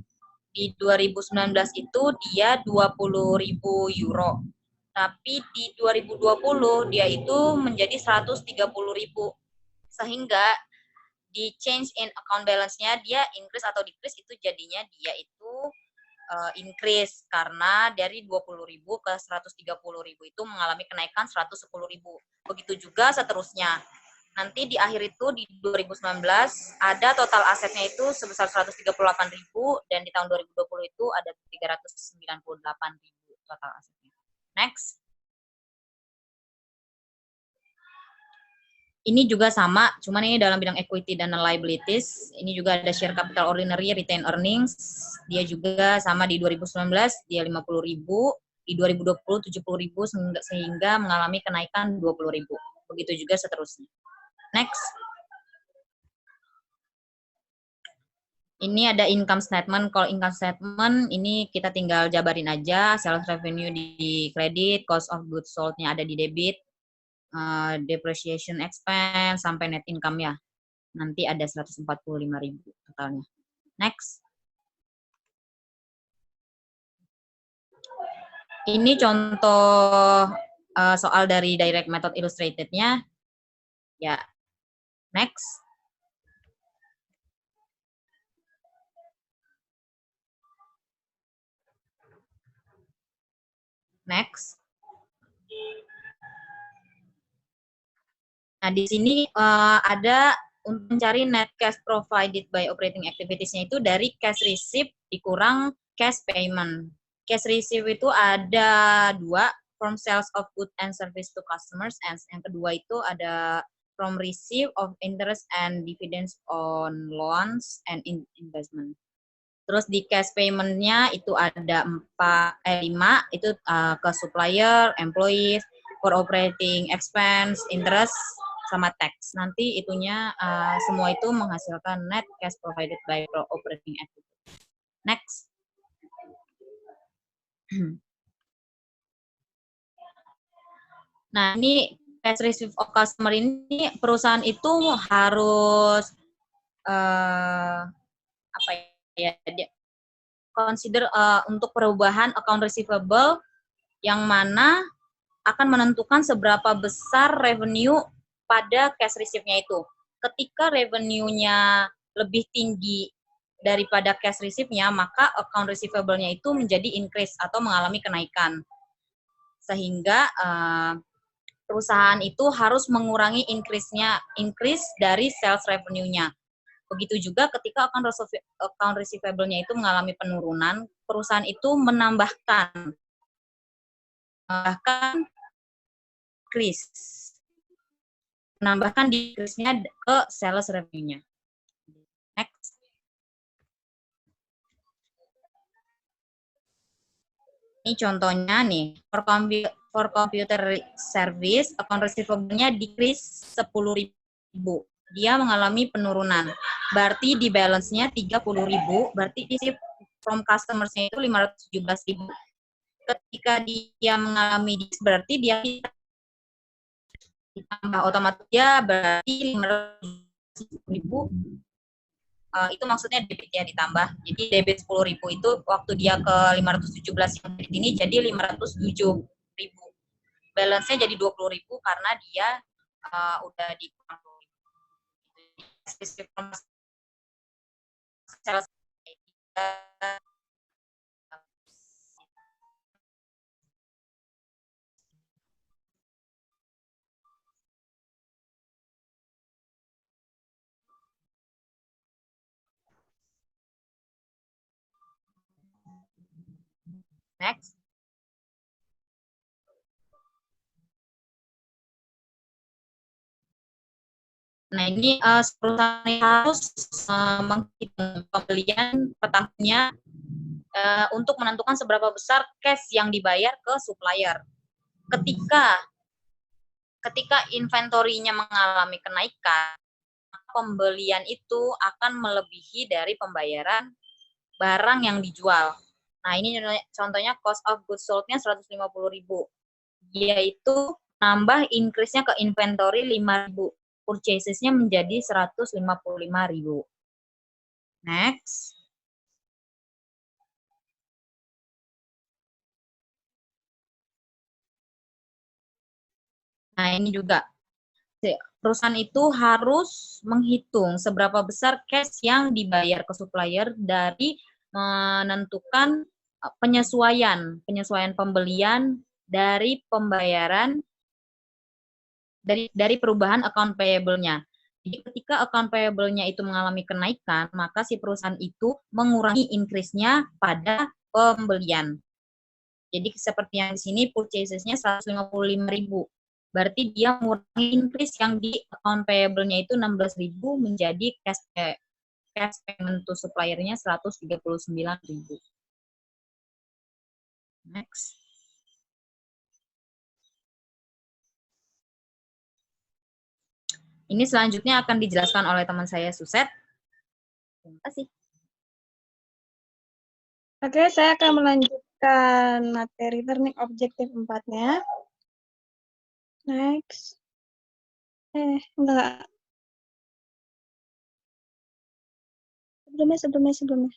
Speaker 4: Di 2019 itu dia 20.000 euro. Tapi di 2020 dia itu menjadi 130.000. Sehingga di change in account balance-nya dia increase atau decrease itu jadinya dia itu increase karena dari 20.000 ke 130.000 itu mengalami kenaikan 110.000. Begitu juga seterusnya. Nanti di akhir itu di 2019 ada total asetnya itu sebesar 138.000 dan di tahun 2020 itu ada 398.000 total asetnya. Next. Ini juga sama, cuman ini dalam bidang equity dan liabilities. Ini juga ada share capital ordinary, retained earnings. Dia juga sama di 2019, dia 50.000. Di 2020, 70.000 sehingga mengalami kenaikan 20.000. Begitu juga seterusnya. Next. Ini ada income statement. Kalau income statement, ini kita tinggal jabarin aja. Sales revenue di kredit, cost of goods sold-nya ada di debit, depreciation expense sampai net income ya. Nanti ada 145.000 totalnya. Next. Ini contoh soal dari direct method illustrated-nya. Ya. Next. Next. Nah, di sini ada untuk mencari net cash provided by operating activities-nya itu dari cash receipt dikurang cash payment. Cash receipt itu ada 2, from sales of goods and service to customers, and yang kedua itu ada from receipt of interest and dividends on loans and investment. Terus di cash payment-nya itu ada 5, itu ke supplier, employees, for operating expense, interest, sama tax. Nanti itunya semua itu menghasilkan net cash provided by operating activity. Next. Nah, ini cash receipt of customer ini perusahaan itu harus apa ya? Consider untuk perubahan account receivable yang mana akan menentukan seberapa besar revenue pada cash receipt-nya itu. Ketika revenue-nya lebih tinggi daripada cash receipt-nya, maka account receivable-nya itu menjadi increase atau mengalami kenaikan. Sehingga perusahaan itu harus mengurangi increase dari sales revenue-nya. Begitu juga ketika account receivable-nya itu mengalami penurunan, perusahaan itu menambahkan decrease-nya ke sales revenue-nya. Next. Ini contohnya nih, for computer service, account receivable-nya decrease 10.000. Dia mengalami penurunan. Berarti di balance-nya 30.000, berarti isi from customers-nya itu 517.000. Ketika dia mengalami this, berarti dia ditambah otomatis dia berarti 500.000. Itu maksudnya debitnya ditambah. Jadi debit 10.000 itu waktu dia ke 517 yang debit ini jadi 507.000. Balance-nya jadi 20.000 karena dia udah dikurang. Next. Nah, ini perusahaan harus menghitung pembelian per tahunnya untuk menentukan seberapa besar cash yang dibayar ke supplier. Ketika inventory-nya mengalami kenaikan, pembelian itu akan melebihi dari pembayaran barang yang dijual. Nah, ini contohnya cost of goods sold-nya 150.000. Yaitu nambah increase-nya ke inventory 5.000. Purchases-nya menjadi 155.000. Next. Nah, ini juga perusahaan itu harus menghitung seberapa besar cash yang dibayar ke supplier dari menentukan penyesuaian pembelian dari pembayaran dari perubahan account payable-nya. Jadi ketika account payable-nya itu mengalami kenaikan, maka si perusahaan itu mengurangi increase-nya pada pembelian. Jadi seperti yang di sini purchases-nya 155.000. Berarti dia mengurangi increase yang di account payable-nya itu 16.000 menjadi cash payment to supplier-nya 139.000. Next. Ini selanjutnya akan dijelaskan oleh teman saya Suset. Terima kasih.
Speaker 2: Oke, saya akan melanjutkan materi learning objektif 4-nya. Next. Enggak. Sebelumnya.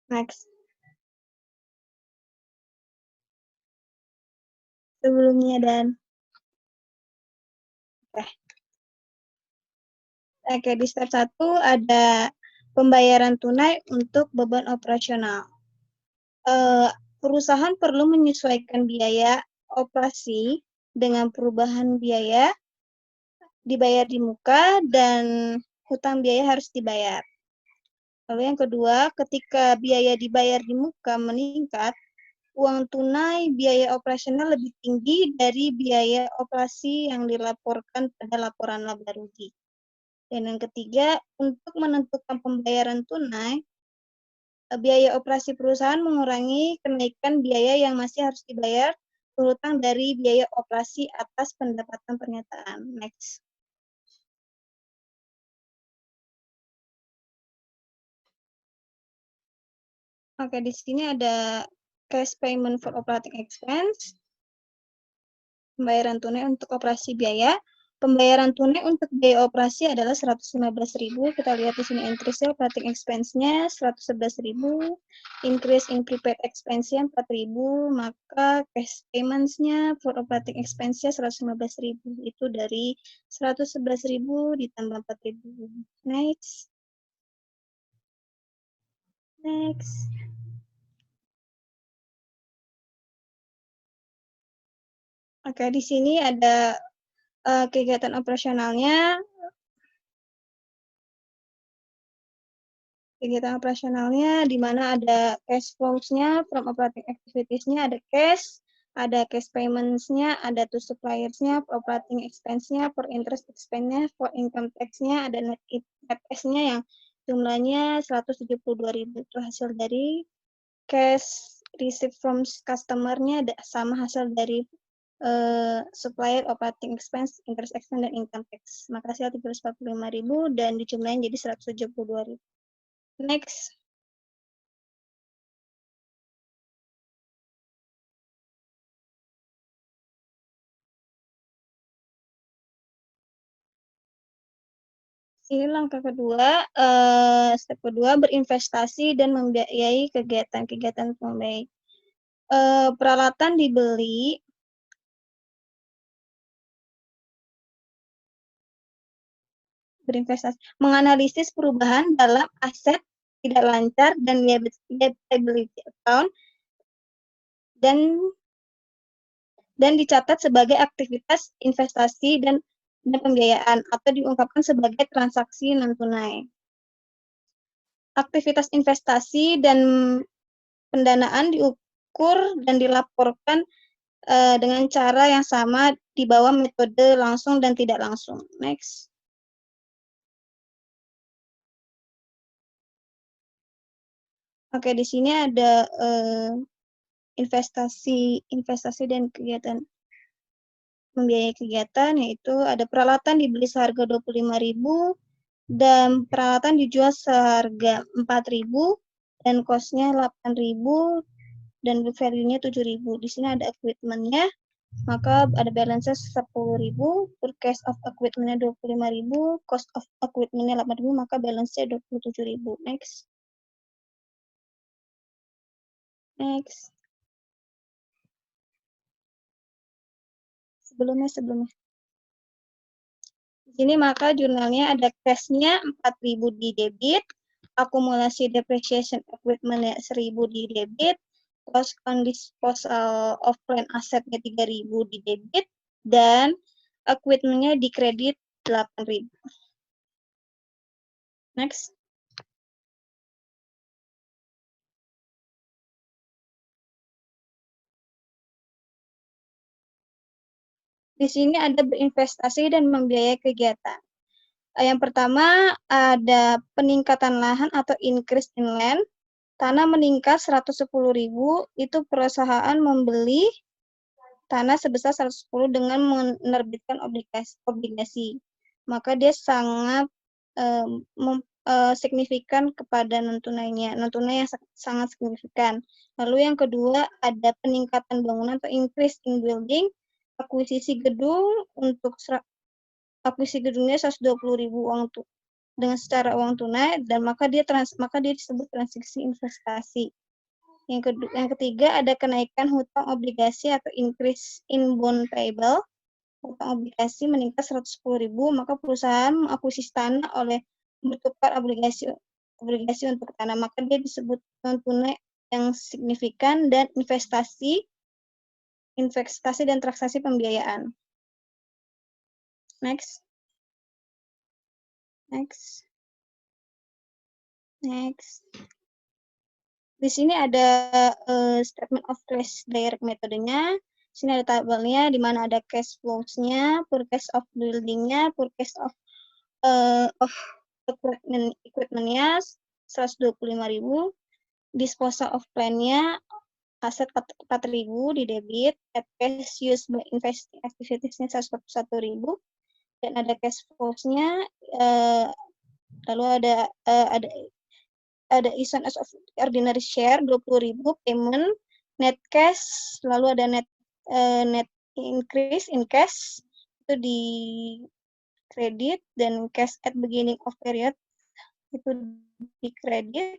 Speaker 2: Next. Sebelumnya dan Oke, di step 1 ada pembayaran tunai untuk beban operasional. Perusahaan perlu menyesuaikan biaya operasi dengan perubahan biaya dibayar di muka dan hutang biaya harus dibayar. Lalu yang kedua, ketika biaya dibayar di muka meningkat, uang tunai biaya operasional lebih tinggi dari biaya operasi yang dilaporkan pada laporan laba rugi. Dan yang ketiga, untuk menentukan pembayaran tunai, biaya operasi perusahaan mengurangi kenaikan biaya yang masih harus dibayar terutang dari biaya operasi atas pendapatan pernyataan. Next. Oke, di sini ada cash payment for operating expense, pembayaran tunai untuk operasi biaya. Pembayaran tunai untuk biaya operasi adalah 115.000. Kita lihat di sini entries-nya, operating expense-nya 111.000, increase in prepaid expense-nya 4.000, maka cash payments-nya for operating expense-nya 115.000. Itu dari 111.000 ditambah 4.000. Next. Oke, di sini ada kegiatan operasionalnya. Kegiatan operasionalnya di mana ada cash flows-nya, from operating activities-nya ada cash payments-nya, ada to suppliers-nya, for operating expense-nya, for interest expense-nya, for income tax-nya, ada net cash-nya yang jumlahnya 172.000. Itu hasil dari cash receipt from customer-nya sama hasil dari supplier, operating expense, interest expense, dan income tax. Maka hasil 345.000 dan dijumlahin jadi 172.000. Next. Ini langkah kedua, step kedua, berinvestasi dan membiayai kegiatan pembaik. Peralatan dibeli, berinvestasi, menganalisis perubahan dalam aset tidak lancar dan liability account dan dicatat sebagai aktivitas investasi dan pembiayaan atau diungkapkan sebagai transaksi non tunai. Aktivitas investasi dan pendanaan diukur dan dilaporkan dengan cara yang sama di bawah metode langsung dan tidak langsung. Next. Oke, di sini ada investasi dan kegiatan membiayai kegiatan, yaitu ada peralatan dibeli seharga 25.000, dan peralatan dijual seharga 4.000 dan cost-nya 8.000 dan book value-nya 7.000. Di sini ada equipment-nya, maka ada balance-nya 10.000, purchase of equipment-nya 25.000, cost of equipment-nya 8.000, maka balance-nya 27.000. Next. Next. Sebelumnya. Di sini maka jurnalnya ada cash-nya 4.000 di debit, akumulasi depreciation equipment-nya 1.000 di debit, cost on disposal of plant asset-nya 3.000 di debit, dan equipment-nya di kredit 8.000. Next. Di sini ada berinvestasi dan membiayai kegiatan. Yang pertama ada peningkatan lahan atau increase in land. Tanah meningkat 110.000, itu perusahaan membeli tanah sebesar 110 dengan menerbitkan obligasi. Maka dia sangat signifikan kepada non-tunainya. Non-tunai yang sangat signifikan. Lalu yang kedua ada peningkatan bangunan atau increase in building. Akuisisi gedung untuk akuisisi gedungnya 120.000 uang dengan secara uang tunai, dan maka dia disebut transaksi investasi. Yang ketiga ada kenaikan hutang obligasi atau increase in bond payable. Hutang obligasi meningkat 110.000, maka perusahaan mengakuisisi tanah oleh bertukar obligasi untuk tanah, maka dia disebut non tunai yang signifikan, dan investasi dan transaksi pembiayaan. Next. Di sini ada statement of cash direct metodenya. Di sini ada tabelnya di mana ada cash flows-nya, purchase of building-nya, purchase of equipment-nya 125.000, disposal of plan-nya aset 4.000 di debit, cash used by investing activities-nya 101.000, dan ada cash flows-nya, lalu ada issuance of ordinary share 20.000, payment, net cash, lalu ada net increase in cash itu di kredit, dan cash at beginning of period itu di kredit,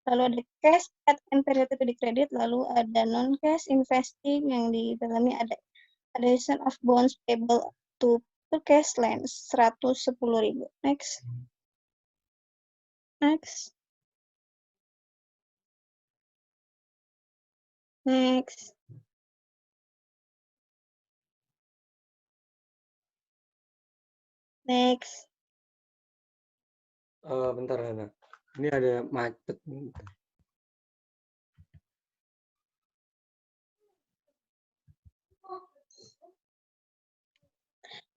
Speaker 2: lalu ada cash at end period itu di kredit, lalu ada non cash investing yang di dalamnya ada addition of bonds payable to cash lands 110.000. Next. Next.
Speaker 1: Bentar, Hana. Ini ada macet.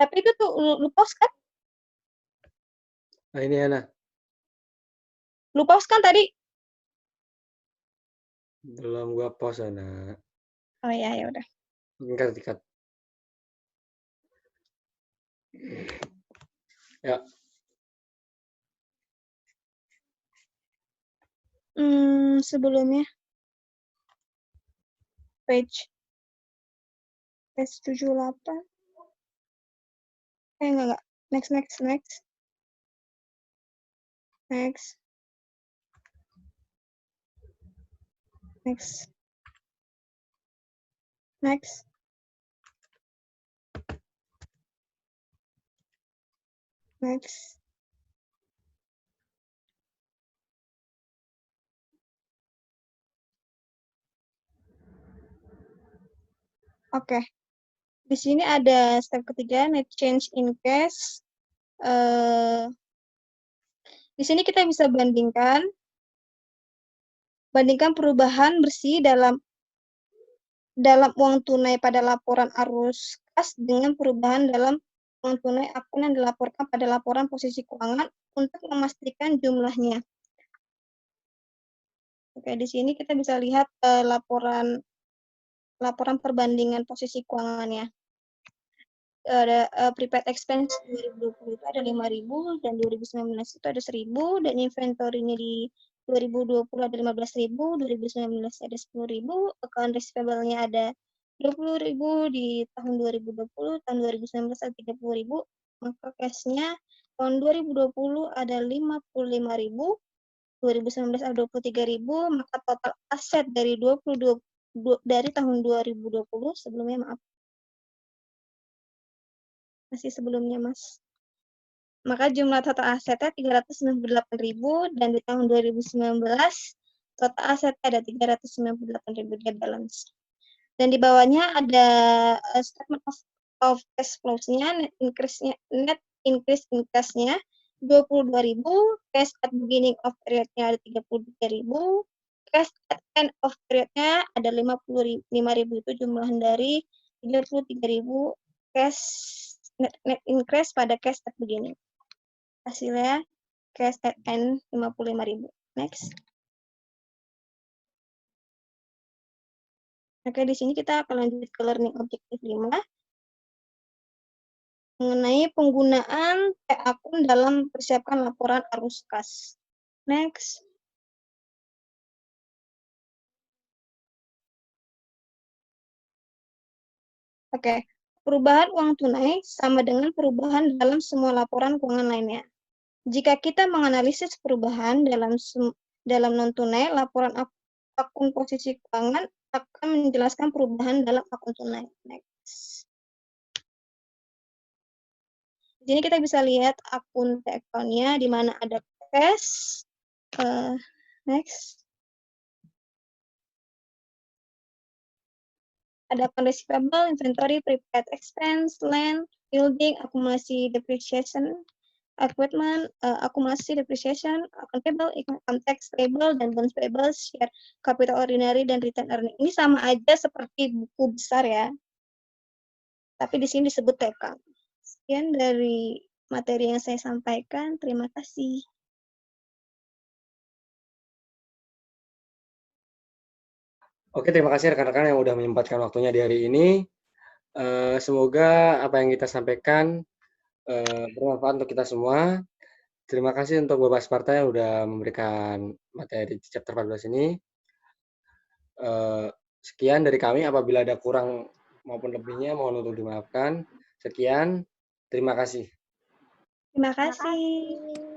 Speaker 2: Tapi itu tuh lu pause kan?
Speaker 1: Nah, ini Hana.
Speaker 2: Lu pause kan tadi?
Speaker 1: Belum gua pause, Hana.
Speaker 2: Oh ya, ya udah.
Speaker 1: Tingkat. Ya.
Speaker 2: Sebelumnya page 78. Enggak. Next. Oke. Di sini ada step ketiga, net change in cash. Di sini kita bisa bandingkan perubahan bersih dalam uang tunai pada laporan arus kas dengan perubahan dalam uang tunai akun yang dilaporkan pada laporan posisi keuangan untuk memastikan jumlahnya. Oke, di sini kita bisa lihat laporan perbandingan posisi keuangannya. prepaid expense 2020 itu ada 5.000 dan 2019 itu ada 1.000 dan inventory-nya di 2020 ada 15.000, 2019 ada 10.000, account receivable-nya ada 20.000 di tahun 2020, tahun 2019 ada 30.000, maka cash-nya tahun 2020 ada 55.000, 2019 ada 23.000, maka total aset dari dari tahun 2020 sebelumnya, maaf, masih sebelumnya, Mas. Maka jumlah total asetnya 398.000 dan di tahun 2019 total asetnya ada 398.000 dia balance. Dan di bawahnya ada statement of cash flows-nya, net increase in cash-nya 22.000, cash at beginning of period-nya ada 33.000, cash at end of period-nya ada 55.000, itu jumlah dari 33.000 cash net increase pada cash at beginning. Hasilnya cash at end 55.000. Next. Oke, di sini kita akan lanjut ke learning objective 5 mengenai penggunaan akun dalam persiapkan laporan arus kas. Next. Oke, perubahan uang tunai sama dengan perubahan dalam semua laporan keuangan lainnya. Jika kita menganalisis perubahan dalam non-tunai, laporan akun posisi keuangan akan menjelaskan perubahan dalam akun tunai. Next. Di sini kita bisa lihat akun account-nya di mana ada cash. Next. Ada akun receivable, inventory, prepaid expense, land, building, akumulasi depreciation, equipment, akumulasi depreciation, account payable, income tax payable, dan bonds payable, share capital ordinary, dan return earning. Ini sama aja seperti buku besar ya. Tapi di sini disebut TK. Sekian dari materi yang saya sampaikan. Terima kasih.
Speaker 1: Oke, terima kasih rekan-rekan yang sudah menyempatkan waktunya di hari ini. Semoga apa yang kita sampaikan bermanfaat untuk kita semua. Terima kasih untuk Bapak Sparta yang sudah memberikan materi chapter 14 ini. Sekian dari kami. Apabila ada kurang maupun lebihnya, mohon untuk dimaafkan. Sekian, terima kasih.
Speaker 2: Terima kasih.